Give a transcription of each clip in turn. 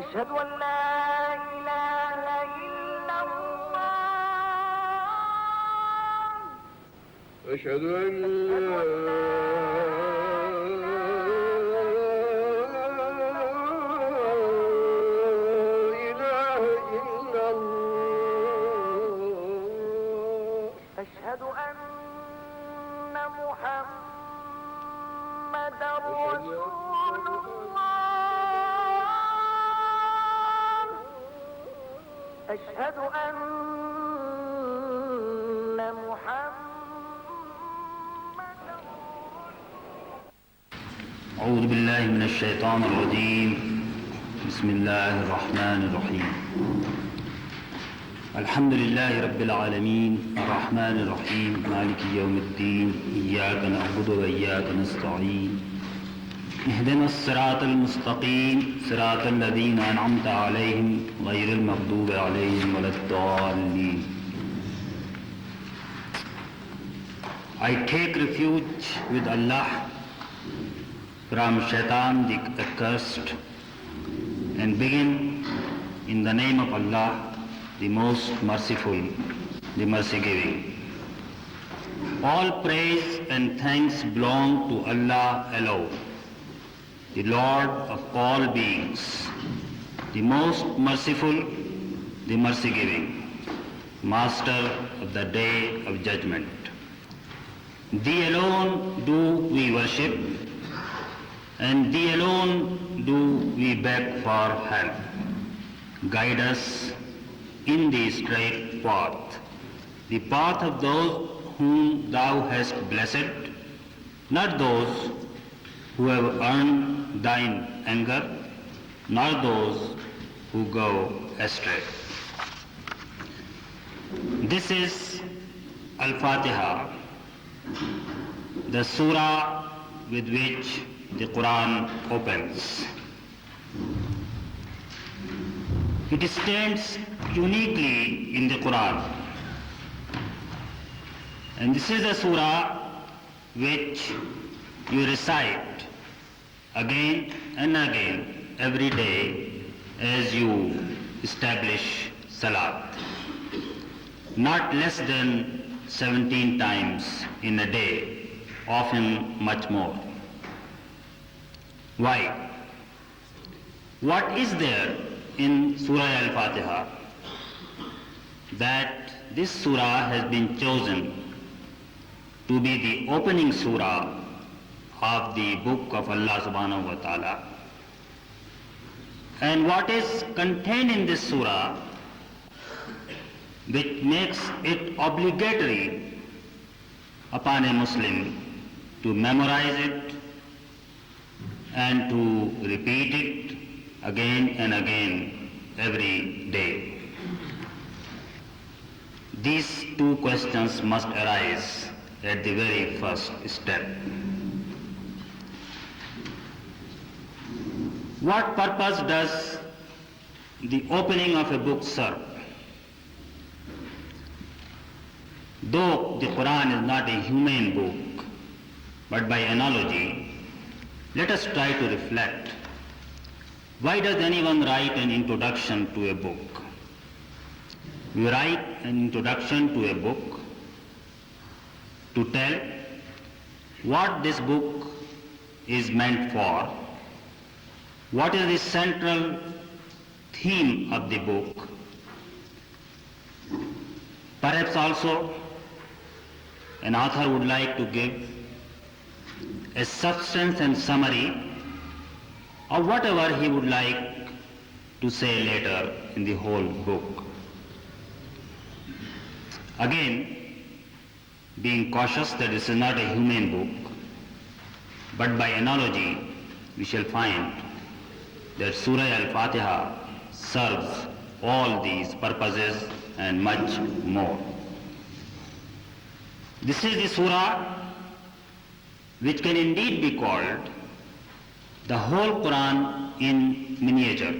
أشهد أن لا إله إلا الله أشهد أن لا إله إلا الله أشهد أن محمدا رسول الله أشهد أن محمدا أعوذ بالله من الشيطان الرجيم بسم الله الرحمن الرحيم الحمد لله رب العالمين الرحمن الرحيم مالك يوم الدين إياك نعبد وإياك نستعين اهدنا الصراط المستقيم صراط الذين أنعمت عليهم غير المغضوب عليهم ولا الضالين. I take refuge with Allah from Shaitan the accursed and begin in the name of Allah, the most merciful, the mercy-giving. All praise and thanks belong to Allah alone, the Lord of all beings, the most merciful, the mercy-giving, Master of the day of judgment. Thee alone do we worship, and Thee alone do we beg for help. Guide us in the straight path, the path of those whom Thou hast blessed, not those who have earned Thine anger, nor those who go astray. This is Al-Fatiha, the surah with which the Quran opens. It stands uniquely in the Quran, and this is a surah which you recite again and again every day as you establish Salat, not less than 17 times in a day, often much more. Why? What is there in Surah Al-Fatiha that this surah has been chosen to be the opening surah of the book of Allah subhanahu wa ta'ala? And what is contained in this surah which makes it obligatory upon a Muslim to memorize it and to repeat it again and again every day? These two questions must arise at the very first step. What purpose does the opening of a book serve? Though the Quran is not a human book, but by analogy, let us try to reflect. Why does anyone write an introduction to a book? We write an introduction to a book to tell what this book is meant for, what is the central theme of the book. Perhaps also an author would like to give a substance and summary of whatever he would like to say later in the whole book. Again, being cautious that this is not a human book, but by analogy we shall find that Surah Al-Fatiha serves all these purposes and much more. This is the surah which can indeed be called the whole Quran in miniature.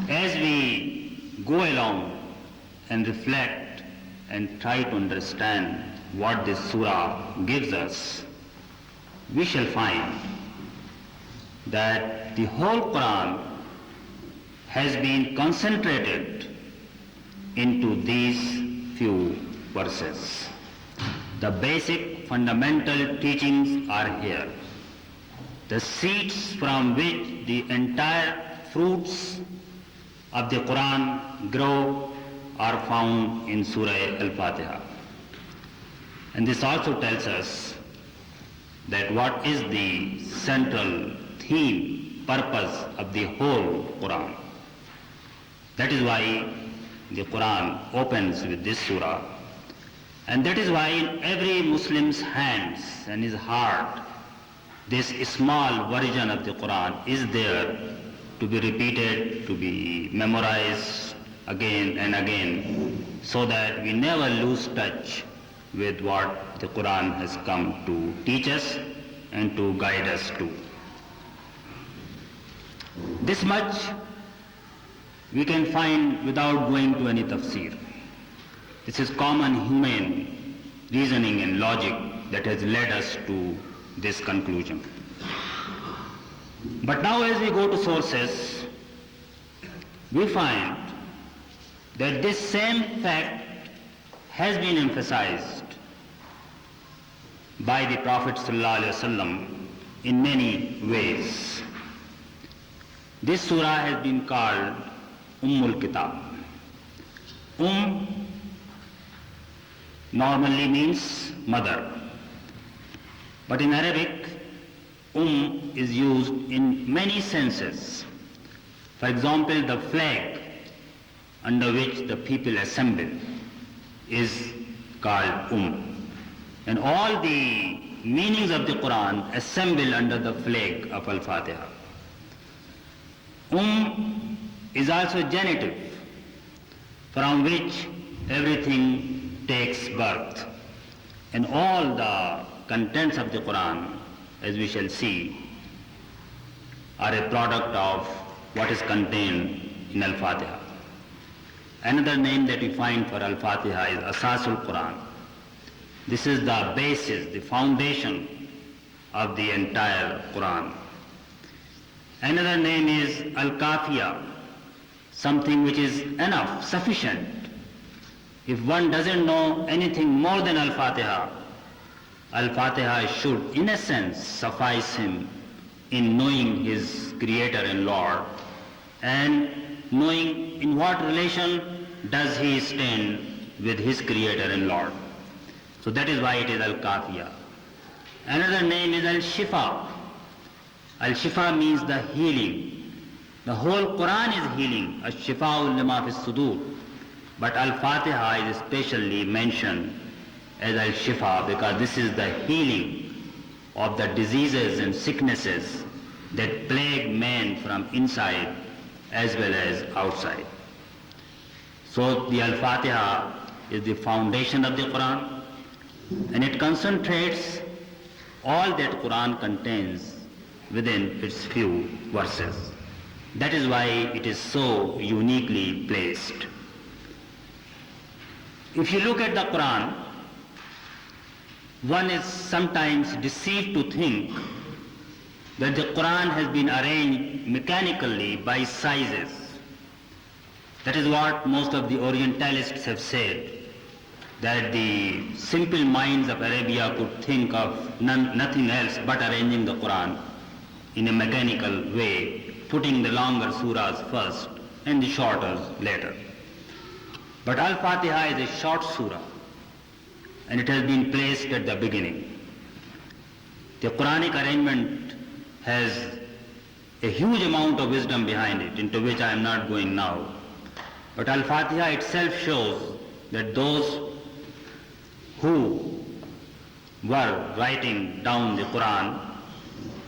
As we go along and reflect and try to understand what this surah gives us, we shall find that the whole Quran has been concentrated into these few verses. The basic fundamental teachings are here. The seeds from which the entire fruits of the Quran grow are found in Surah Al-Fatiha. And this also tells us that what is the central theme, purpose of the whole Quran. That is why the Quran opens with this surah. And that is why in every Muslim's hands and his heart, this small version of the Quran is there to be repeated, to be memorized again and again, so that we never lose touch with what the Quran has come to teach us and to guide us to. This much we can find without going to any tafsir. This is common human reasoning and logic that has led us to this conclusion. But now as we go to sources, we find that this same fact has been emphasized by the Prophet ﷺ in many ways. This surah has been called Ummul Kitab. Normally means mother, but in Arabic, is used in many senses. For example, the flag under which the people assemble is called and all the meanings of the Quran assemble under the flag of Al-Fatiha. Is also genitive, from which everything takes birth, and all the contents of the Quran, as we shall see, are a product of what is contained in Al-Fatiha. Another name that we find for Al-Fatiha is Asasul Quran. This is the basis, the foundation of the entire Quran. Another name is Al-Kafiya, something which is enough, sufficient. If one doesn't know anything more than Al-Fatiha, Al-Fatiha should, in a sense, suffice him in knowing his Creator and Lord, and knowing in what relation does he stand with his Creator and Lord. So that is why it is Al-Kafiya. Another name is Al-Shifa. Al-Shifa means the healing. The whole Quran is healing. Al-Shifa'u lima fi sudur. But Al-Fatiha is especially mentioned as Al-Shifa because this is the healing of the diseases and sicknesses that plague man from inside as well as outside. So the Al-Fatiha is the foundation of the Quran, and it concentrates all that Quran contains within its few verses. That is why it is so uniquely placed. If you look at the Quran, one is sometimes deceived to think that the Quran has been arranged mechanically by sizes. That is what most of the Orientalists have said, that the simple minds of Arabia could think of nothing else but arranging the Quran in a mechanical way, putting the longer surahs first and the shorter later. But Al-Fatiha is a short surah, and it has been placed at the beginning. The Quranic arrangement has a huge amount of wisdom behind it, into which I am not going now. But Al-Fatiha itself shows that those who were writing down the Quran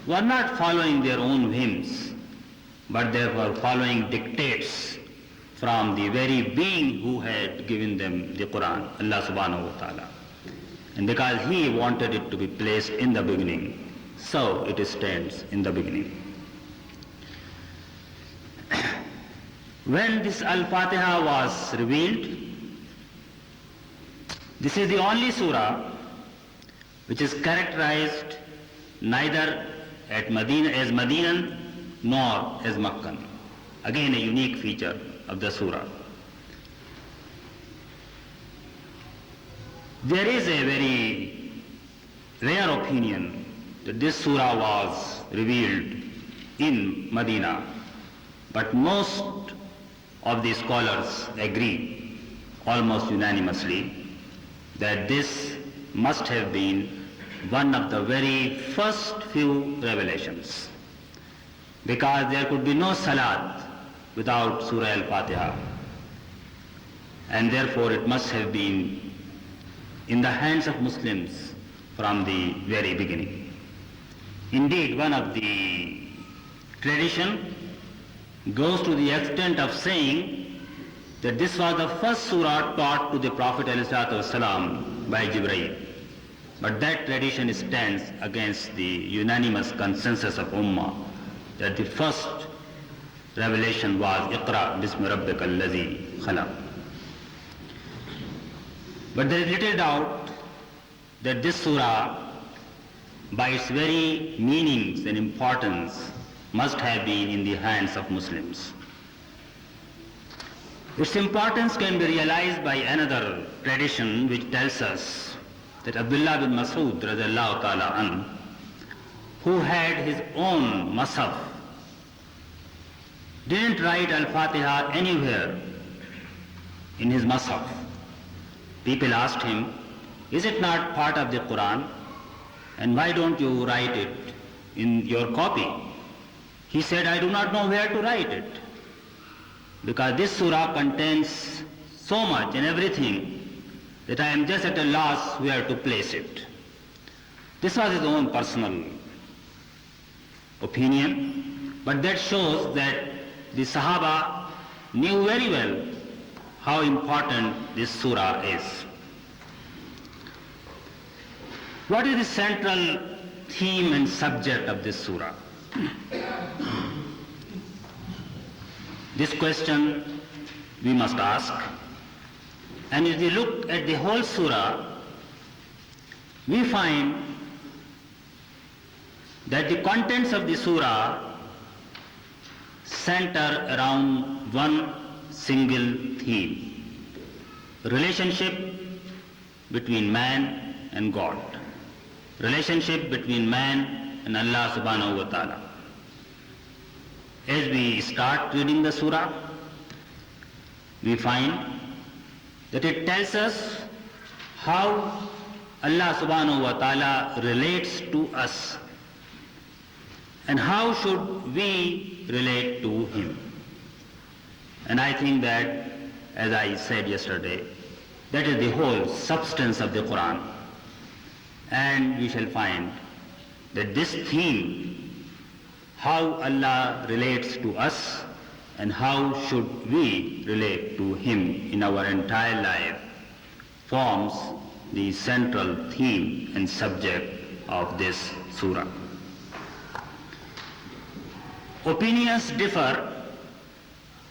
were not following their own whims, but they were following dictates from the very being who had given them the Quran, Allah subhanahu wa ta'ala. And because he wanted it to be placed in the beginning, so it stands in the beginning. When this Al-Fatiha was revealed, this is the only surah which is characterized neither as Madinan nor as Makkan. Again a unique feature of the surah. There is a very rare opinion that this surah was revealed in Medina, but most of the scholars agree almost unanimously that this must have been one of the very first few revelations, because there could be no salat without Surah Al-Fatiha, and therefore it must have been in the hands of Muslims from the very beginning. Indeed, one of the tradition goes to the extent of saying that this was the first surah taught to the Prophet ﷺ by Jibreel. But that tradition stands against the unanimous consensus of Ummah that the first revelation was Iqra bismi rabbika allazi khalaq. But there is little doubt that this surah, by its very meanings and importance, must have been in the hands of Muslims. Its importance can be realized by another tradition which tells us that Abdullah bin Mas'ud radhiyallahu ta'ala anhu, who had his own Mus'haf, didn't write Al-Fatiha anywhere in his Mus'haf. People asked him, is it not part of the Quran? And why don't you write it in your copy? He said, I do not know where to write it, because this surah contains so much and everything that I am just at a loss where to place it. This was his own personal opinion, but that shows that the Sahaba knew very well how important this surah is. What is the central theme and subject of this surah? This question we must ask, and if we look at the whole surah, we find that the contents of the surah center around one single theme: relationship between man and God, relationship between man and Allah subhanahu wa ta'ala. As we start reading the surah, we find that it tells us how Allah subhanahu wa ta'ala relates to us and how should we relate to Him. And I think that, as I said yesterday, that is the whole substance of the Quran. And we shall find that this theme, how Allah relates to us and how should we relate to Him in our entire life, forms the central theme and subject of this surah. Opinions differ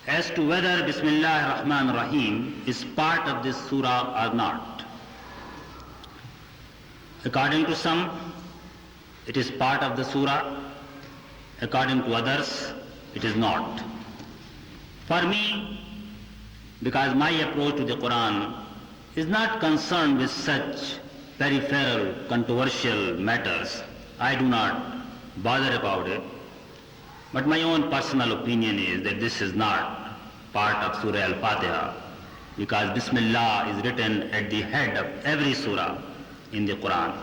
as to whether Bismillah ar-Rahman ar-Rahim is part of this surah or not. According to some, it is part of the surah. According to others, it is not. For me, because my approach to the Quran is not concerned with such peripheral, controversial matters, I do not bother about it. But my own personal opinion is that this is not part of Surah Al-Fatiha, because Bismillah is written at the head of every surah in the Quran.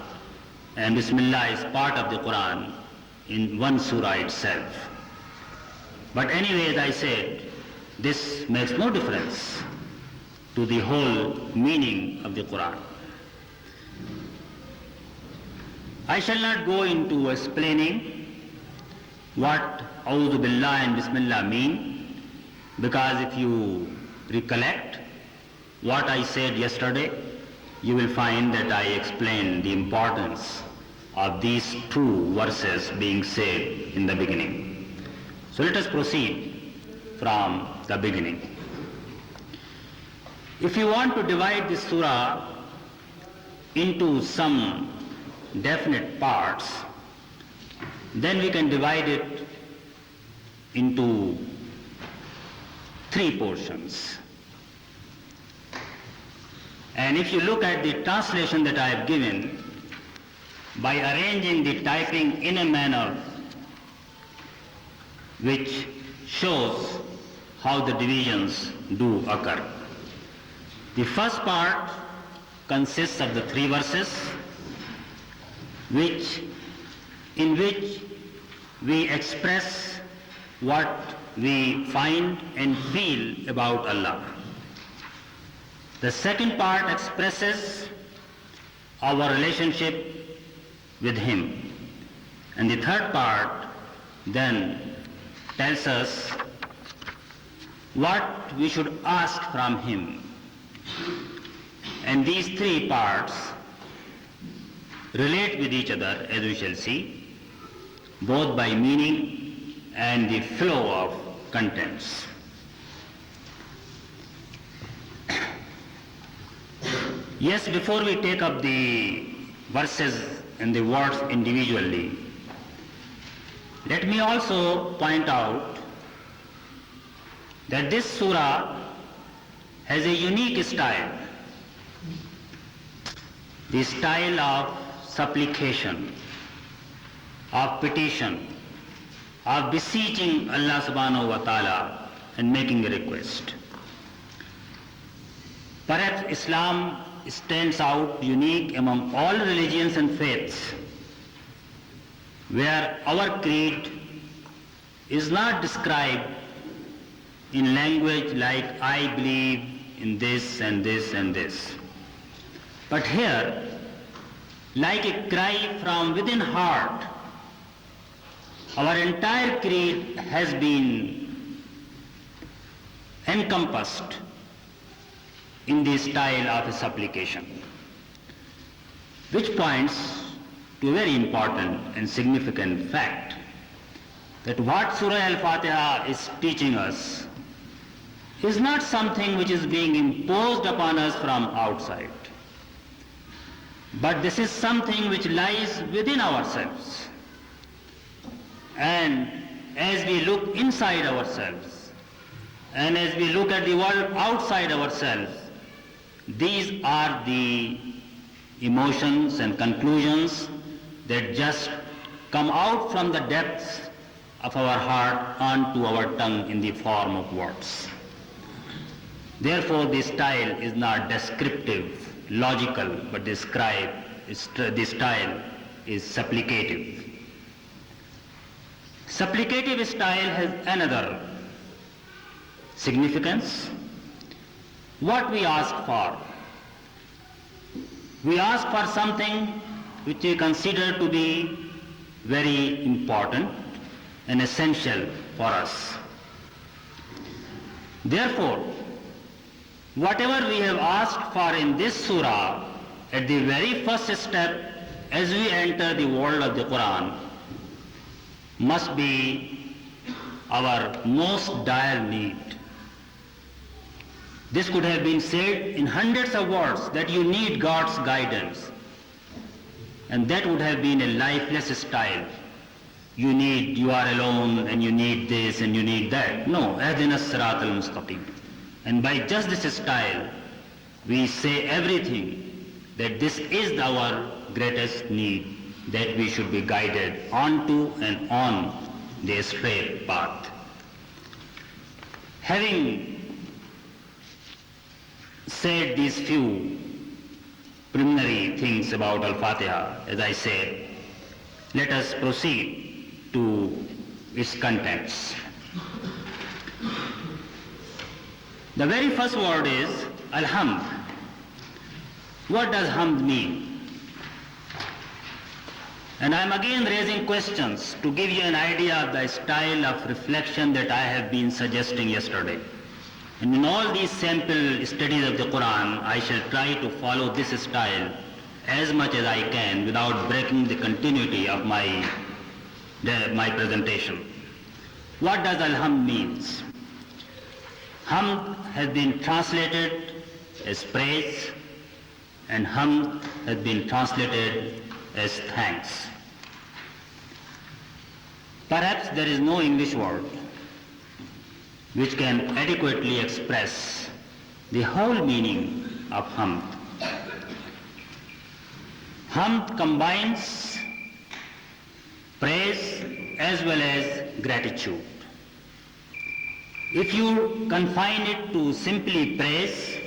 And Bismillah is part of the Quran in one surah itself. But anyway, as I said, this makes no difference to the whole meaning of the Quran. I shall not go into explaining what A'udhu Billah and Bismillah mean, because if you recollect what I said yesterday, you will find that I explained the importance of these two verses being said in the beginning. So let us proceed from the beginning. If you want to divide this surah into some definite parts, then we can divide it into 3 portions. And if you look at the translation that I have given, by arranging the typing in a manner which shows how the divisions do occur. The first part consists of the 3 verses in which we express what we find and feel about Allah. The second part expresses our relationship with Him. And the third part then tells us what we should ask from Him. And these 3 parts relate with each other, as we shall see, both by meaning and the flow of contents. Yes, before we take up the verses and the words individually, let me also point out that this surah has a unique style, the style of supplication, of petition, of beseeching Allah subhanahu wa ta'ala and making a request. Perhaps Islam stands out unique among all religions and faiths, where our creed is not described in language like I believe in this and this and this. But here, like a cry from within heart, our entire creed has been encompassed in the style of a supplication, which points to a very important and significant fact, that what Surah Al-Fatiha is teaching us is not something which is being imposed upon us from outside, but this is something which lies within ourselves. And as we look inside ourselves, and as we look at the world outside ourselves, these are the emotions and conclusions that just come out from the depths of our heart onto our tongue in the form of words. Therefore, the style is not descriptive, logical, but the style is supplicative. Supplicative style has another significance. What we ask for? We ask for something which we consider to be very important and essential for us. Therefore, whatever we have asked for in this surah, at the very first step as we enter the world of the Quran, must be our most dire need. This could have been said in hundreds of words, that you need God's guidance. And that would have been a lifeless style. You are alone and you need this and you need that. No, Ihdina as-sirat al-mustaqim. And by just this style, we say everything, that this is our greatest need, that we should be guided onto and on the straight path. Having said these few preliminary things about Al-Fatiha, as I said, let us proceed to its contents. The very first word is Alhamd. What does Hamd mean? And I am again raising questions to give you an idea of the style of reflection that I have been suggesting yesterday. And in all these sample studies of the Quran, I shall try to follow this style as much as I can without breaking the continuity of my presentation. What does Alhamd means? Hamd has been translated as praise, and Hamd has been translated as thanks. Perhaps there is no English word which can adequately express the whole meaning of hamd. Hamd combines praise as well as gratitude. If you confine it to simply praise,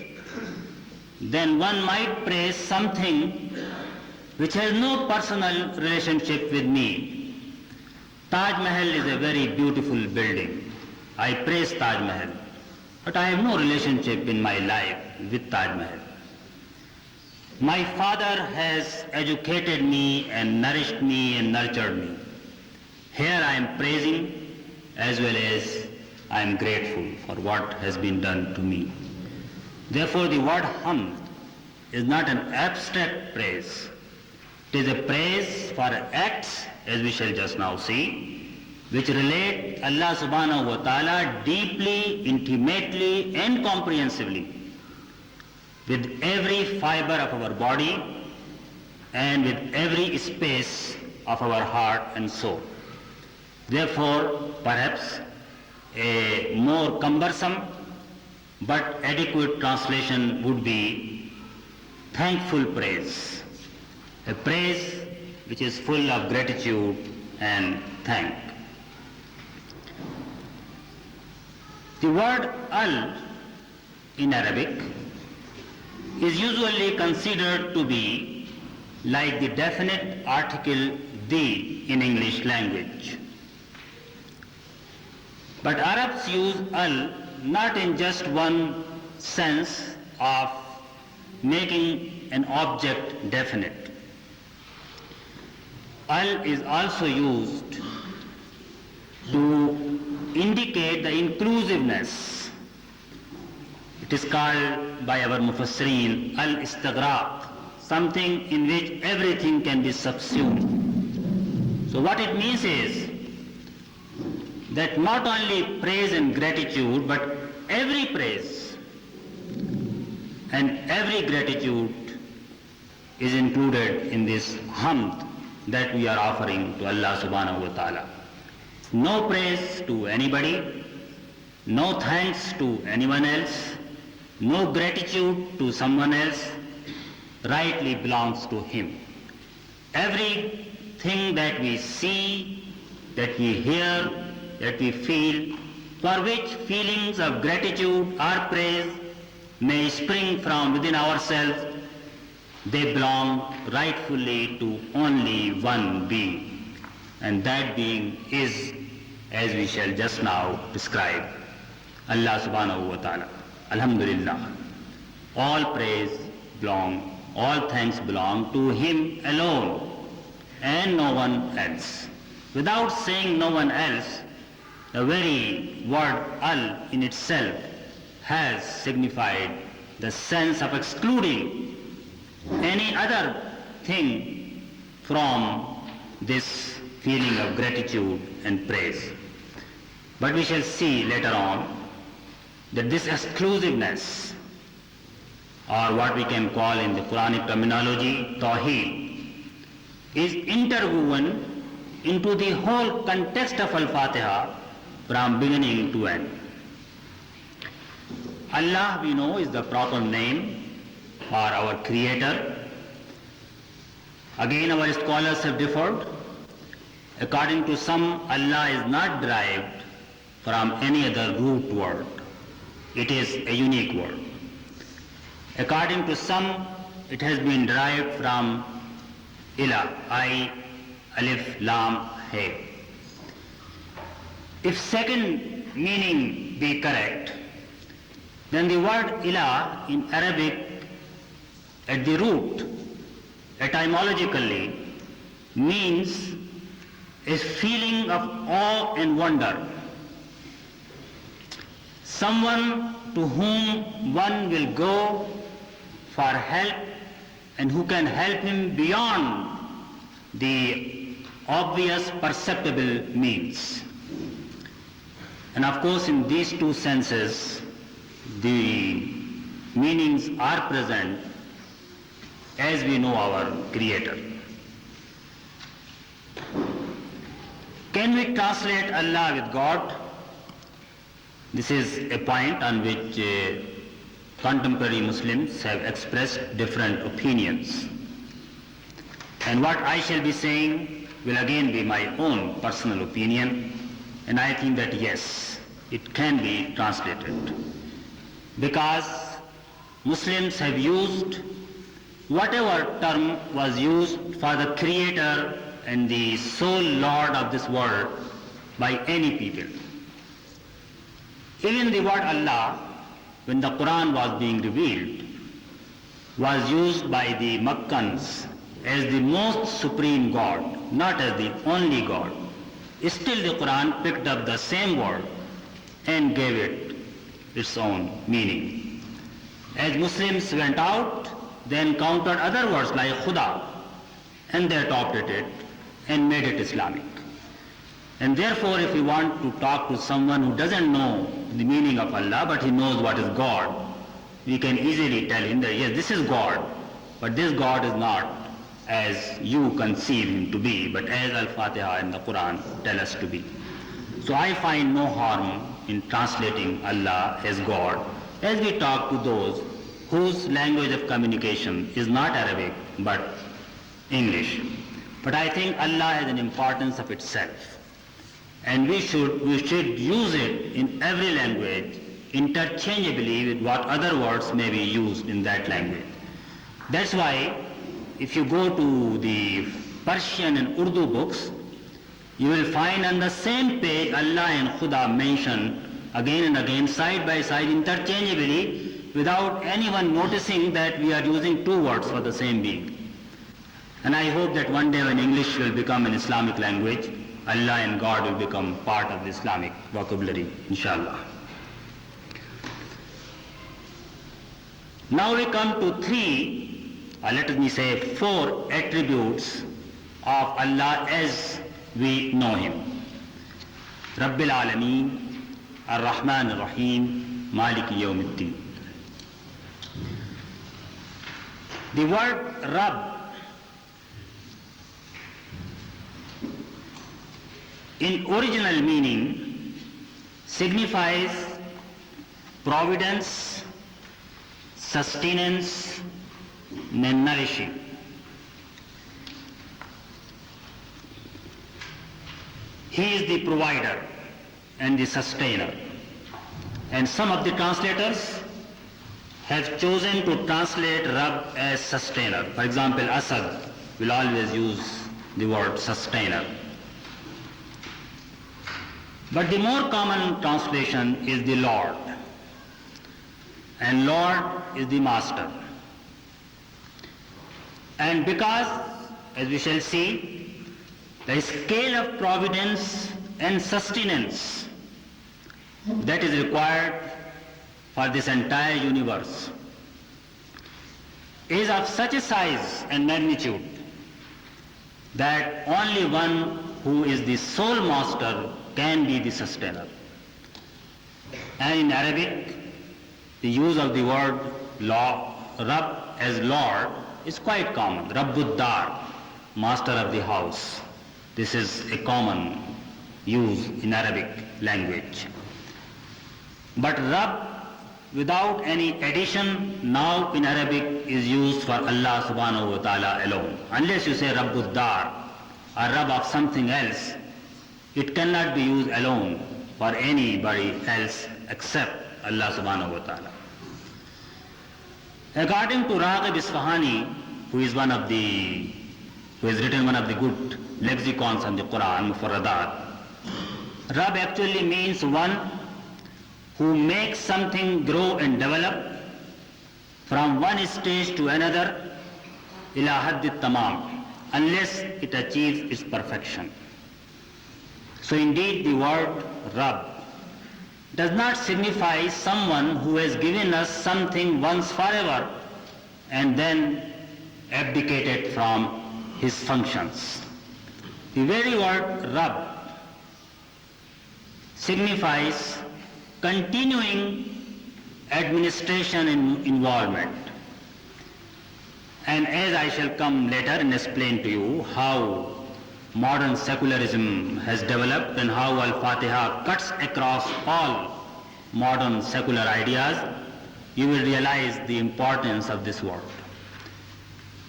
then one might praise something which has no personal relationship with me. Taj Mahal is a very beautiful building. I praise Taj Mahal, but I have no relationship in my life with Taj Mahal. My father has educated me and nourished me and nurtured me. Here I am praising as well as I am grateful for what has been done to me. Therefore, the word hamd is not an abstract praise. It is a praise for acts, as we shall just now see, which relate Allah subhanahu wa ta'ala deeply, intimately and comprehensively with every fiber of our body and with every space of our heart and soul. Therefore, perhaps a more cumbersome but adequate translation would be thankful praise, a praise which is full of gratitude and thank. The word al in Arabic is usually considered to be like the definite article the in English language. But Arabs use al not in just one sense of making an object definite. Al is also used to indicate the inclusiveness. It is called by our Mufassirin al-Istighraq, something in which everything can be subsumed. So what it means is that not only praise and gratitude, but every praise and every gratitude is included in this hamd that we are offering to Allah subhanahu wa ta'ala. No praise to anybody, no thanks to anyone else, no gratitude to someone else, rightly belongs to Him. Everything that we see, that we hear, that we feel, for which feelings of gratitude or praise may spring from within ourselves, they belong rightfully to only one being. And that being is, as we shall just now describe, Allah subhanahu wa ta'ala. Alhamdulillah. All praise belong, all thanks belong to Him alone and no one else. Without saying no one else, the very word al in itself has signified the sense of excluding any other thing from this feeling of gratitude and praise. But we shall see later on that this exclusiveness, or what we can call in the Quranic terminology, tawheed, is interwoven into the whole context of Al-Fatiha from beginning to end. Allah, we know, is the proper name for our Creator. Again, our scholars have differed. According to some, Allah is not derived from any other root word. It is a unique word. According to some, it has been derived from ilah, I, alif, lam, he. If second meaning be correct, then the word ilah in Arabic at the root, etymologically, means a feeling of awe and wonder. Someone to whom one will go for help and who can help him beyond the obvious perceptible means. And of course, in these two senses, the meanings are present as we know our Creator. Can we translate Allah with God? This is a point on which contemporary Muslims have expressed different opinions. And what I shall be saying will again be my own personal opinion, and I think that yes, it can be translated. Because Muslims have used whatever term was used for the creator and the sole Lord of this world by any people. Even the word Allah, when the Quran was being revealed, was used by the Makkans as the most supreme God, not as the only God. Still the Quran picked up the same word and gave it its own meaning. As Muslims went out, they encountered other words like Khuda, and they adopted it and made it Islamic. And therefore, if we want to talk to someone who doesn't know the meaning of Allah, but he knows what is God, we can easily tell him that yes, this is God, but this God is not as you conceive him to be, but as Al-Fatiha and the Quran tell us to be. So I find no harm in translating Allah as God as we talk to those whose language of communication is not Arabic but English. But I think Allah has an importance of itself, and we should use it in every language interchangeably with what other words may be used in that language. That's why if you go to the Persian and Urdu books, you will find on the same page Allah and Khuda mentioned again and again, side by side, interchangeably, without anyone noticing that we are using two words for the same being. And I hope that one day when English will become an Islamic language, Allah and God will become part of the Islamic vocabulary, inshallah. Now we come to let me say four attributes of Allah as we know him. Rabbil Alameen, Ar-Rahman Ar-Rahim, Maliki Yawmiddin. The word Rabb in original meaning signifies providence, sustenance, and nourishing. He is the provider and the sustainer. And some of the translators have chosen to translate Rabb as sustainer. For example, Asad will always use the word sustainer. But the more common translation is the Lord. And Lord is the master. And because, as we shall see, the scale of providence and sustenance that is required for this entire universe is of such a size and magnitude that only one who is the sole master can be the sustainer. And in Arabic, the use of the word Rabb as Lord is quite common. Rabbud Dar, master of the house. This is a common use in Arabic language. But Rabb, without any addition, now in Arabic is used for Allah subhanahu wa ta'ala alone. Unless you say Rabbud Dar or Rabb of something else, it cannot be used alone for anybody else except Allah subhanahu wa ta'ala. According to Raghib Isfahani, who has written one of the good lexicons on the Quran, Mufarradat, Rabb actually means one who makes something grow and develop from one stage to another ila hadd tamam, unless it achieves its perfection. So indeed the word Rabb does not signify someone who has given us something once forever and then abdicated from his functions. The very word Rabb signifies continuing administration and involvement. And as I shall come later and explain to you how modern secularism has developed and how Al-Fatiha cuts across all modern secular ideas, you will realize the importance of this word.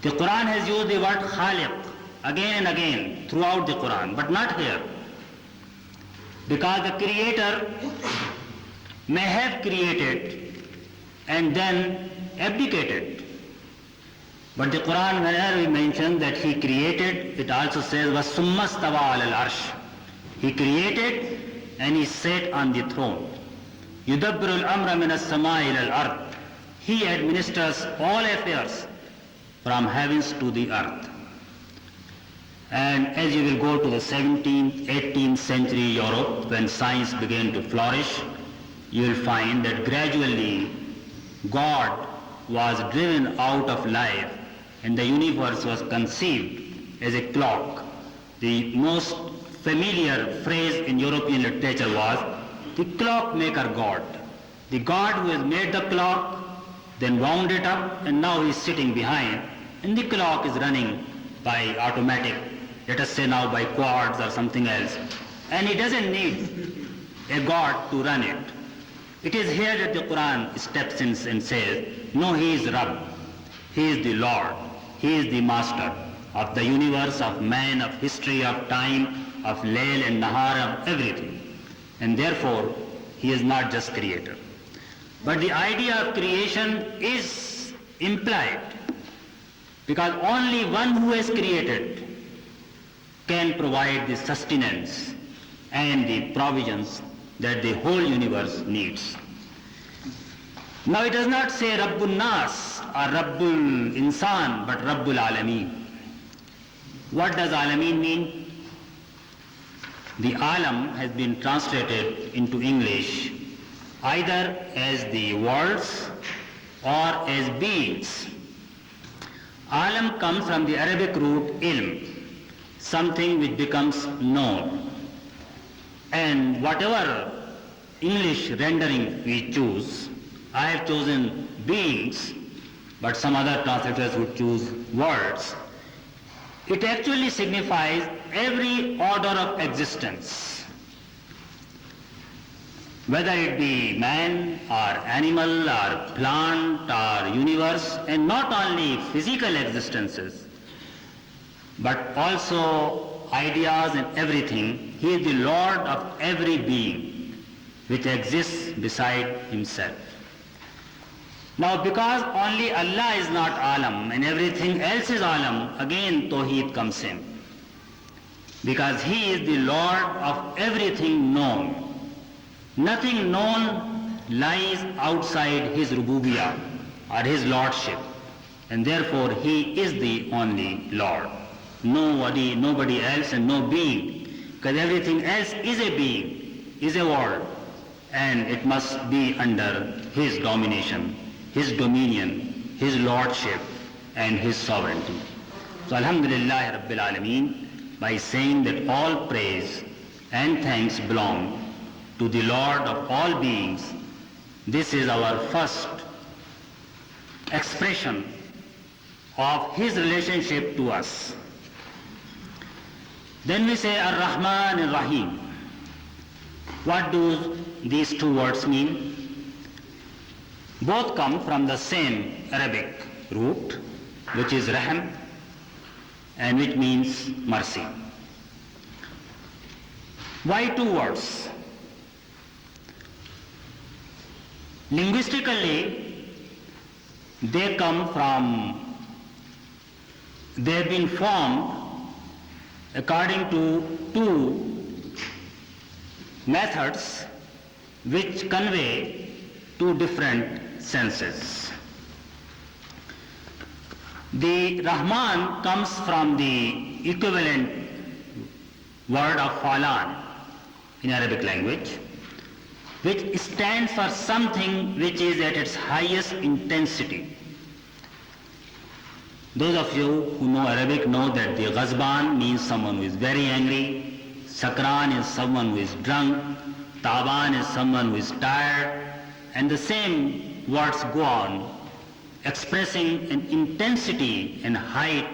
The Quran has used the word Khaliq again and again throughout the Quran, but not here. Because the Creator may have created and then abdicated. But the Quran, whenever we mention that He created, it also says, وَثُمَّ اسْتَوَى عَلَى الْعَرْشِ. He created and He sat on the throne. يُدَبِّرُ الْأَمْرَ مِنَ السَّمَاءِ إِلَى الْأَرْضِ. He administers all affairs from heavens to the earth. And as you will go to the 17th, 18th century Europe, when science began to flourish, you will find that gradually God was driven out of life and the universe was conceived as a clock. The most familiar phrase in European literature was the clockmaker God. The God who has made the clock, then wound it up, and now he is sitting behind, and the clock is running by automatic, let us say now by quartz or something else, and he doesn't need a God to run it. It is here that the Quran steps in and says, no, He is Rabb, He is the Lord, He is the Master of the universe, of man, of history, of time, of Layl and Nahar, of everything. And therefore, He is not just Creator. But the idea of creation is implied, because only one who has created can provide the sustenance and the provisions that the whole universe needs. Now it does not say Rabbul Nas or Rabbul Insan, but Rabbul Alameen. What does Alameen mean? The Alam has been translated into English either as the worlds or as beings. Alam comes from the Arabic root ilm, something which becomes known. And whatever English rendering we choose, I have chosen beings, but some other translators would choose words. It actually signifies every order of existence, whether it be man or animal or plant or universe, and not only physical existences, but also ideas and everything. He is the Lord of every being which exists beside Himself. Now because only Allah is not Alam and everything else is Alam, again Tawheed comes in. Because He is the Lord of everything known. Nothing known lies outside His Rububiyyah or His Lordship, and therefore He is the only Lord. Nobody else and no being, because everything else is a being, is a world, and it must be under His domination, His dominion, His Lordship, and His sovereignty. So Alhamdulillah Rabbil Alameen, by saying that all praise and thanks belong to the Lord of all beings, this is our first expression of His relationship to us. Then we say Ar-Rahman Ar-Rahim. What do these two words mean? Both come from the same Arabic root, which is Rahm, and which means mercy. Why two words? Linguistically, they have been formed according to two methods which convey two different senses. The Rahman comes from the equivalent word of Falan in Arabic language, which stands for something which is at its highest intensity. Those of you who know Arabic know that the Ghazban means someone who is very angry, Sakran is someone who is drunk, Taban is someone who is tired, and the same words go on expressing an intensity and height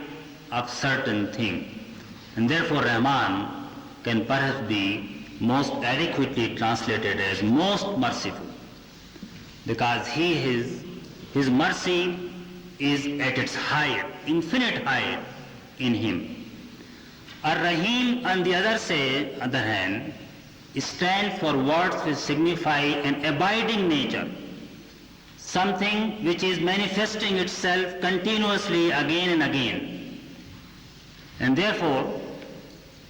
of certain thing. And therefore Rahman can perhaps be most adequately translated as most merciful, because his mercy is at its height, infinite height in him. Ar-Rahim, on the other hand, stands for words which signify an abiding nature, something which is manifesting itself continuously again and again. And therefore,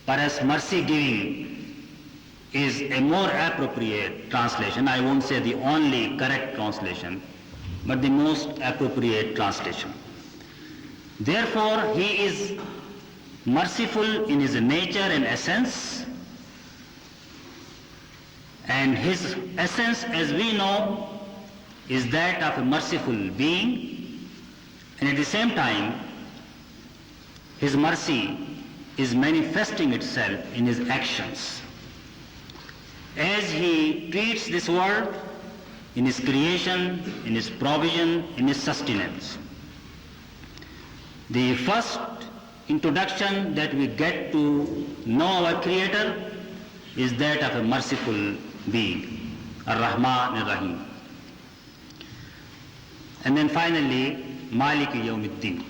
perhaps mercy giving is a more appropriate translation. I won't say the only correct translation, but the most appropriate translation. Therefore, he is merciful in his nature and essence, and his essence, as we know, is that of a merciful being, and at the same time, his mercy is manifesting itself in his actions. As he treats this world in his creation, in his provision, in his sustenance. The first introduction that we get to know our Creator is that of a merciful being, Ar-Rahman Ar-Rahim. And then finally, Maliki Yawmiddin.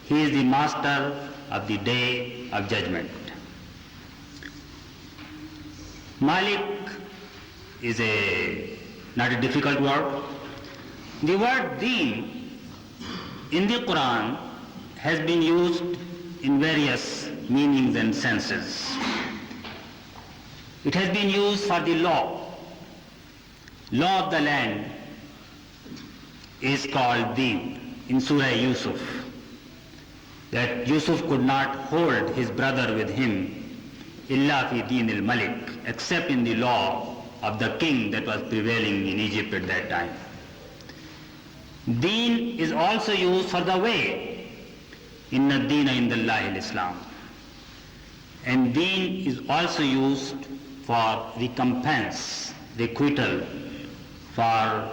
He is the master of the day of judgment. Malik is not a difficult word. The word deen in the Quran has been used in various meanings and senses. It has been used for the law. Law of the land is called deen in Surah Yusuf, that Yusuf could not hold his brother with him illa fi deen al-malik, except in the law of the king that was prevailing in Egypt at that time. Deen is also used for the way, inna deena indallahi al-Islam. And deen is also used for recompense, requital, for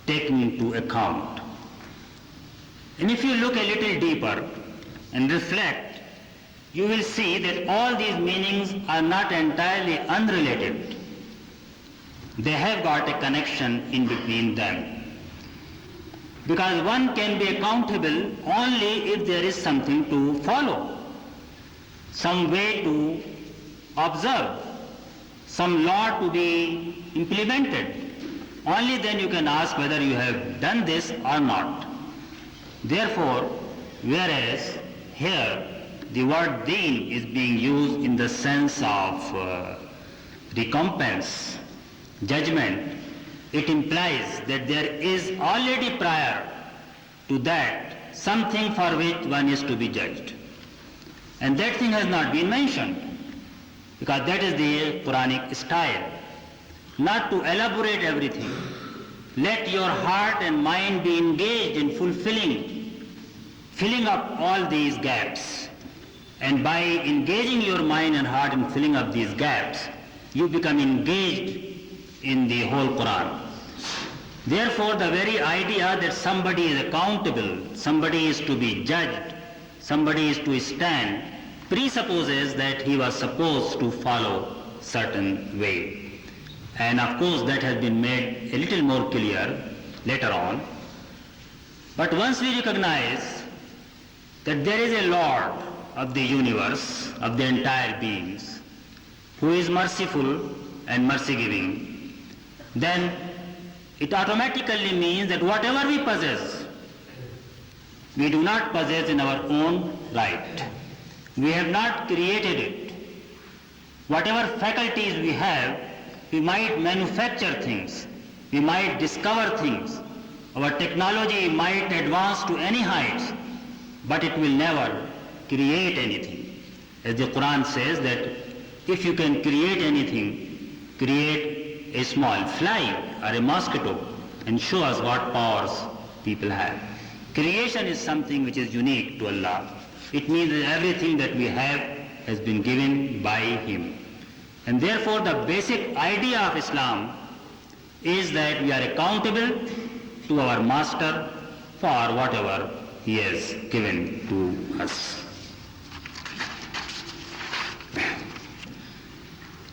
taking into account. And if you look a little deeper and reflect, you will see that all these meanings are not entirely unrelated. They have got a connection in between them. Because one can be accountable only if there is something to follow, some way to observe, some law to be implemented. Only then you can ask whether you have done this or not. Therefore, whereas here the word deen is being used in the sense of recompense, judgment, it implies that there is already prior to that something for which one is to be judged. And that thing has not been mentioned, because that is the Quranic style, not to elaborate everything. Let your heart and mind be engaged in filling up all these gaps. And by engaging your mind and heart in filling up these gaps, you become engaged in the whole Quran. Therefore, the very idea that somebody is accountable, somebody is to be judged, somebody is to stand, presupposes that he was supposed to follow certain way. And of course, that has been made a little more clear later on. But once we recognize that there is a Lord of the universe, of the entire beings, who is merciful and mercy-giving, then it automatically means that whatever we possess, we do not possess in our own right. We have not created it. Whatever faculties we have, we might manufacture things, we might discover things, our technology might advance to any heights, but it will never create anything. As the Quran says that if you can create anything, create a small fly or a mosquito and show us what powers people have. Creation is something which is unique to Allah. It means that everything that we have has been given by Him. And therefore the basic idea of Islam is that we are accountable to our Master for whatever He has given to us.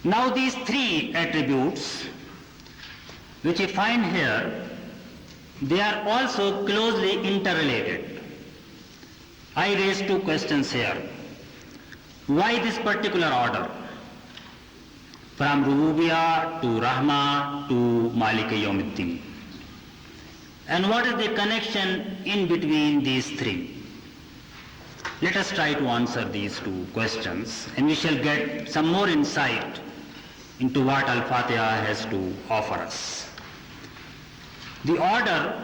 Now these three attributes which we find here, they are also closely interrelated. I raise two questions here. Why this particular order? From Rububiyya to Rahma to Malik Yawmiddin. And what is the connection in between these three? Let us try to answer these two questions, and we shall get some more insight into what Al-Fatiha has to offer us. The order,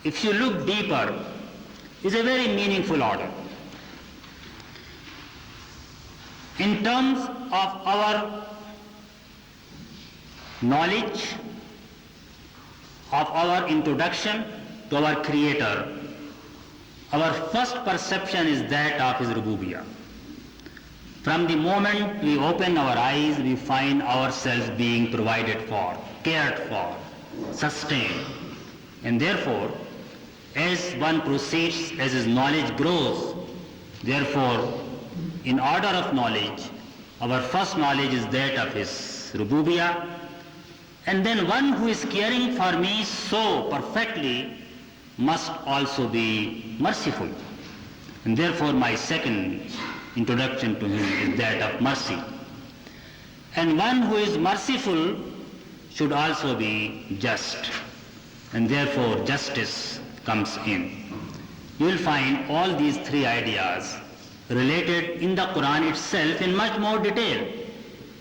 if you look deeper, is a very meaningful order. In terms of our knowledge, of our introduction to our Creator, our first perception is that of His Rububiyyah. From the moment we open our eyes, we find ourselves being provided for, cared for, sustained. And therefore, as one proceeds, as his knowledge grows, therefore, in order of knowledge, our first knowledge is that of His Rububiyyah. And then one who is caring for me so perfectly must also be merciful. And therefore my second introduction to him is that of mercy. And one who is merciful should also be just. And therefore justice comes in. You will find all these three ideas related in the Quran itself in much more detail.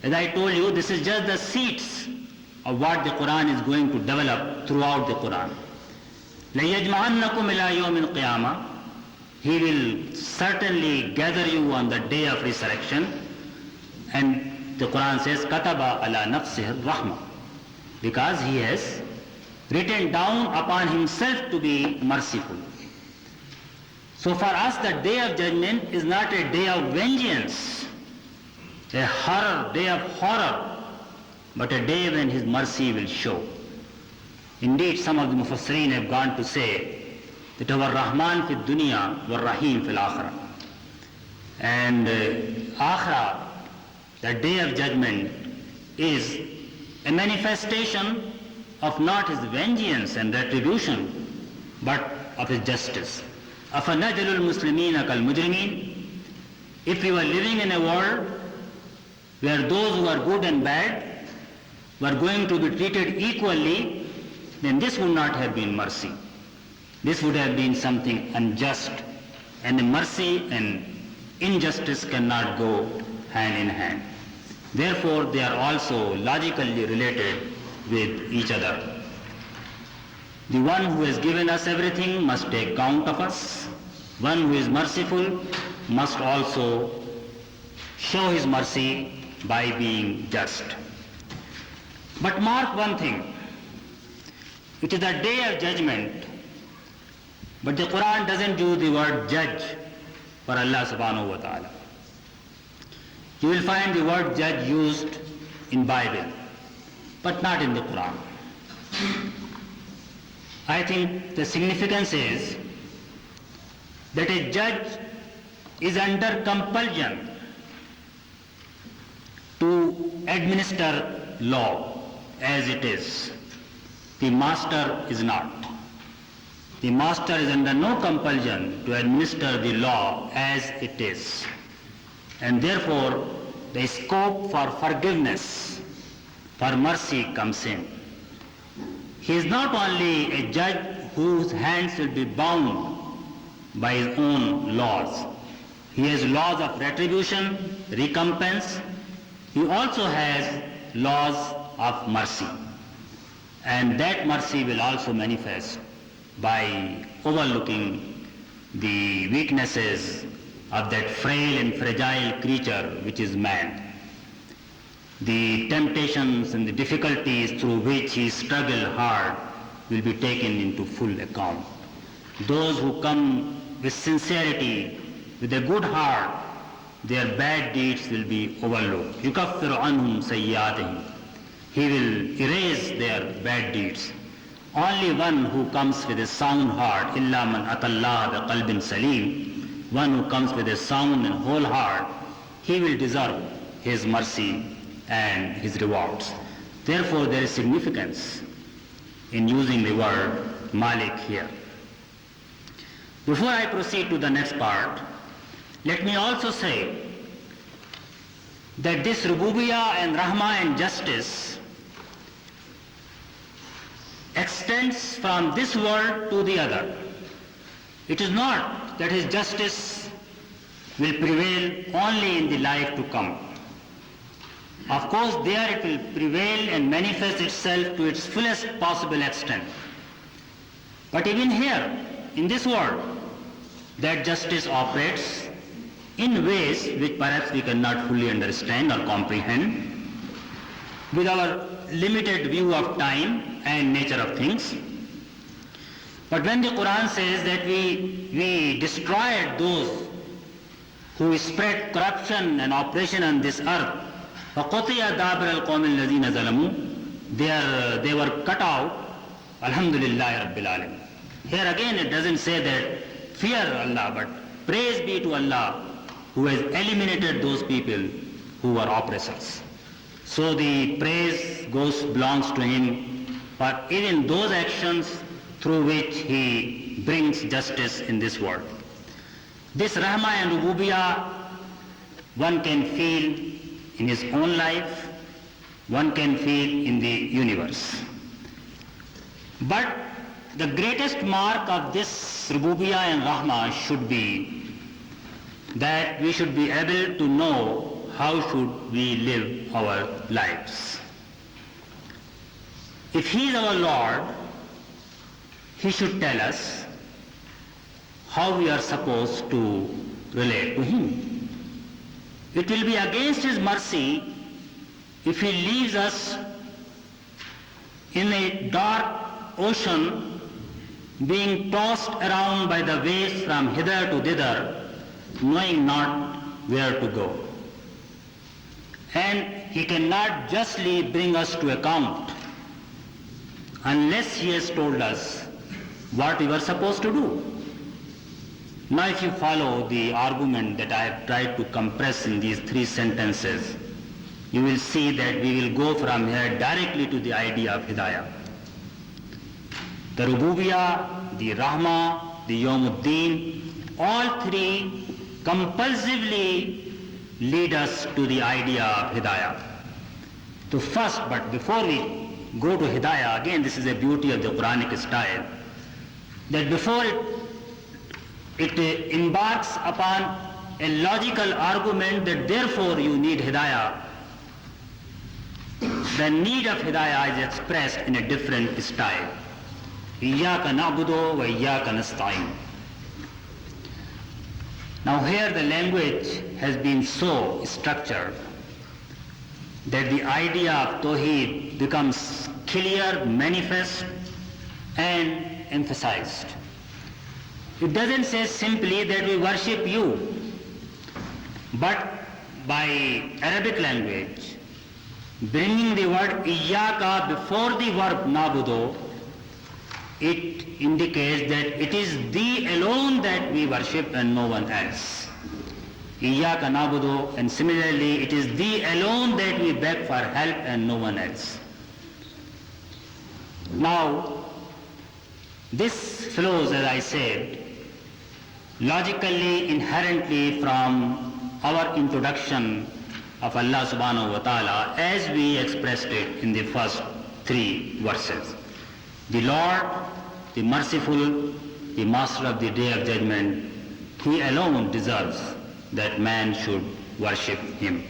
As I told you, this is just the seeds of what the Quran is going to develop throughout the Quran. لَيَجْمَعَنَّكُمْ إِلَى يَوْمِ الْقِيَامَةِ. He will certainly gather you on the day of resurrection. And the Quran says, كَتَبَ عَلَى نَفْسِهِ الرَّحْمَةِ. Because he has written down upon himself to be merciful. So for us, the day of judgment is not a day of vengeance, a horror, day of horror, but a day when his mercy will show. Indeed, some of the Mufassirin have gone to say that our Rahman fi dunya wa Rahim fil akhirah. And akhirah, the day of judgment, is a manifestation of not his vengeance and retribution, but of his justice. أَفَنَجْعَلُ الْمُسْلِمِينَ كَالْمُجْرِمِينَ. If we were living in a world where those who are good and bad were going to be treated equally, then this would not have been mercy. This would have been something unjust. And mercy and injustice cannot go hand in hand. Therefore, they are also logically related with each other. The one who has given us everything must take count of us. One who is merciful must also show his mercy by being just. But mark one thing, it is the day of judgment, but the Quran doesn't use the word judge for Allah subhanahu wa ta'ala. You will find the word judge used in Bible, but not in the Quran. I think the significance is that a judge is under compulsion to administer law as it is. The master is not. The master is under no compulsion to administer the law as it is. And therefore, the scope for forgiveness, for mercy comes in. He is not only a judge whose hands will be bound by his own laws. He has laws of retribution, recompense. He also has laws of mercy. And that mercy will also manifest by overlooking the weaknesses of that frail and fragile creature which is man. The temptations and the difficulties through which he struggled hard will be taken into full account. Those who come with sincerity, with a good heart, their bad deeds will be overlooked. يُكَفِّرُ عَنْهُمْ سَيِّئَاتِهِمْ. He will erase their bad deeds. Only one who comes with a sound heart, إِلَّا مَنْ أَتَى اللَّهَ بِقَلْبٍ سَلِيمٍ. One who comes with a sound and whole heart, he will deserve his mercy and his rewards. Therefore, there is significance in using the word Malik here. Before I proceed to the next part, let me also say that this Rububiyyah and Rahma and justice extends from this world to the other. It is not that his justice will prevail only in the life to come. Of course, there it will prevail and manifest itself to its fullest possible extent. But even here, in this world, that justice operates in ways which perhaps we cannot fully understand or comprehend with our limited view of time and nature of things. But when the Quran says that we destroyed those who spread corruption and oppression on this earth, فَقُطِيَ دَابِرَ الْقَوْمِ الَّذِينَ ظَلَمُوا, they were cut out, Alhamdulillah Rabbil Alamin. Here again it doesn't say that fear Allah, but praise be to Allah who has eliminated those people who were oppressors. So the praise belongs to him for even those actions through which he brings justice in this world. This Rahma and Rububiyyah one can feel in his own life, one can feel in the universe. But the greatest mark of this Rububiyyah and Rahma should be that we should be able to know how should we live our lives. If he is our Lord, he should tell us how we are supposed to relate to him. It will be against his mercy if he leaves us in a dark ocean being tossed around by the waves from hither to thither, knowing not where to go. And he cannot justly bring us to account unless he has told us what we were supposed to do. Now if you follow the argument that I have tried to compress in these 3 sentences, you will see that we will go from here directly to the idea of Hidayah. The Rububiyyah, the Rahma, the Yawmuddin, all 3 compulsively lead us to the idea of Hidayah. To first, but before we go to Hidayah, again this is a beauty of the Quranic style, that before it embarks upon a logical argument that therefore you need Hidayah, the need of Hidayah is expressed in a different style. Iyyaka na'budu wa iyyaka nasta'in. Now here the language has been so structured that the idea of Tawheed becomes clear, manifest and emphasized. It doesn't say simply that we worship you, but by Arabic language, bringing the word Iyyaka before the verb Nabudu, it indicates that it is thee alone that we worship and no one else. Iyyaka Nabudu, and similarly it is thee alone that we beg for help and no one else. Now, this flows, as I said, logically, inherently from our introduction of Allah subhanahu wa ta'ala as we expressed it in the first 3 verses. The Lord, the merciful, the master of the day of judgment, he alone deserves that man should worship him.